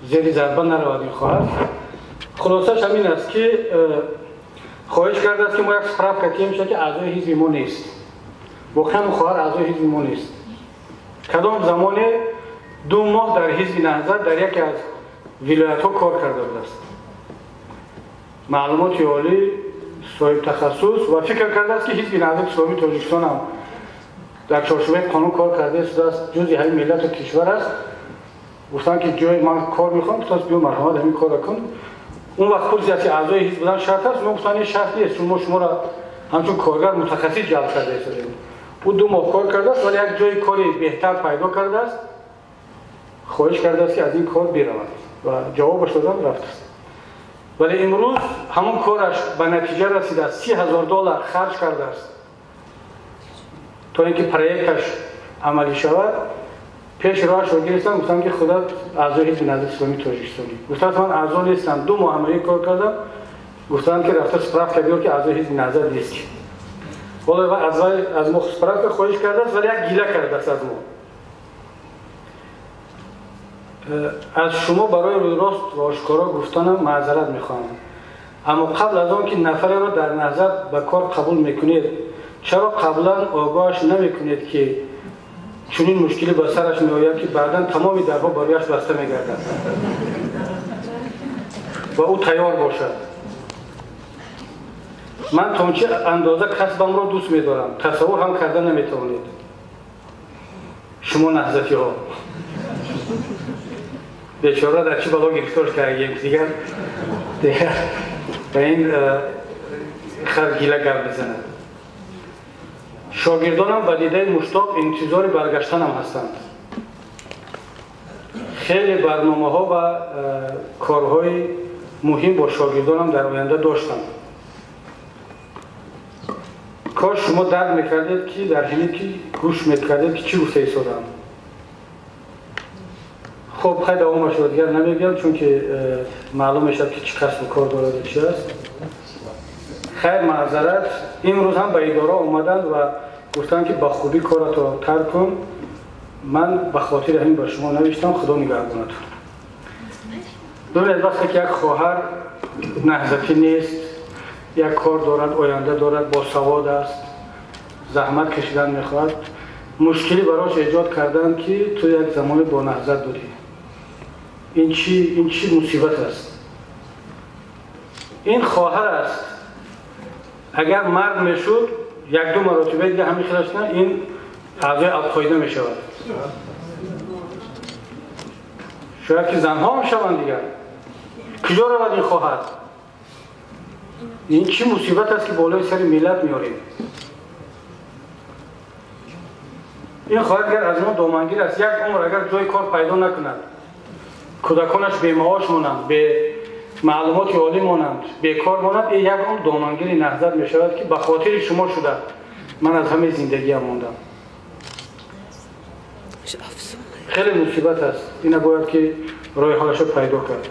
زیر ضربه نرود این خواهر. خلاصش همین است که خواهش کرده است که ما یک سپراف کتیم میشه که اعضای حزب ما نیست. واقعا خواهر اعضای حزب ما نیست. کدام زمان 2 ماه در حزب نهضت در یکی از ولایت ها کار کرده بود است. معلومات عالی، صاحب تخصص و فکر کرده است که حزب نهضت اسلامی تاجیکستان هم در چارچوب قانون کار کرده است، جزئی همین ملت و کشور است. گفتن که جای من کار میخوام تو بیا مرحمت همین کار کن. اون وقت خود زیادی اعضای حزب بودن شرط است. ما گفتن این شرط نیست، چون ما شما را همچون کارگر متخصص جلب کرده است. او 2 ماه کار کرده است ولی یک جای کاری بهتر پیدا کرده است. خواهش کرده است که از این کار برود و جوابش دادن رفت است. ولی امروز همون کارش به نتیجه رسیده است. $30,000 خرج کرده است تا اینکه پروژه‌اش عملی شود. پیش راهش رو گرفتم، گفتم که خدا اعضای حزب نهضت اسلامی تاجیکستانی. گفتم من اعضا نیستم، 2 ماه عملی کار کردم. گفتم که رفته سپراف بیار که اعضای حزب نهضت نیست. والا از ما سپراف خواهش کرده است ولی یک گیله کرده است از ما. از شما برای روی راست و آشکارا گفتنم معذرت میخوام. اما قبل از آن که نفر را در نهضت به کار قبول میکنید، چرا قبلا آگاهش نمیکنید که چنین مشکلی به سرش میآید که بعدا تمام درها برایش بسته میگردد و او تیار باشد. من تا چه اندازه کسبم را دوست می‌دارم تصور هم کردن نمیتوانید شما نهضتی ها. بیچاره در چی بلا گرفتار کردیم دیگر به این خرگیله گرد بزند. شاگردانم به دیده مشتاق انتظار برگشتنم هستند. خیلی برنامه ها و کارهای مهم با شاگردانم در آینده داشتم. کاش شما درک میکردید که در حینی که گوش میکردید که چی گفته ایستادم. خب خیلی دوامش رو دیگر نمیگم چون که معلوم میشد که چی کسب و کار دارد چی است. خیر معذرت. امروز هم به اداره اومدند و گفتن که با خوبی کاراتو ترک کن. من به خاطر همین با شما نوشتم. خدا نگهدارتون. ببینید وقتی که یک خواهر نهضتی نیست، یک کار دارد، آینده دارد، با سواد است، زحمت کشیدن میخواد، مشکلی براش ایجاد کردن که تو یک زمان با نهضت بودی. این چی مصیبت است. این خواهر است. اگر مرد میشد 1-2 مرتبه دیگه همین خیلیش نه این اعضای القاعده میشود. شاید که زنها هم شوند دیگر. کجا رود این خواهر؟ این چی مصیبت است که بالای سر ملت میاریم؟ این خواهر اگر از ما دامنگیر است، یک عمر اگر جای کار پیدا نکند، کودکانش به معاش مانند، به معلومات عالی مانند، بیکار مانند، این یک عمر دامنگیر نهضت می شود که به خاطر شما شده من از همه زندگی هم ماندم. خیلی مصیبت است. این باید که راه حلش رو پیدا کرد.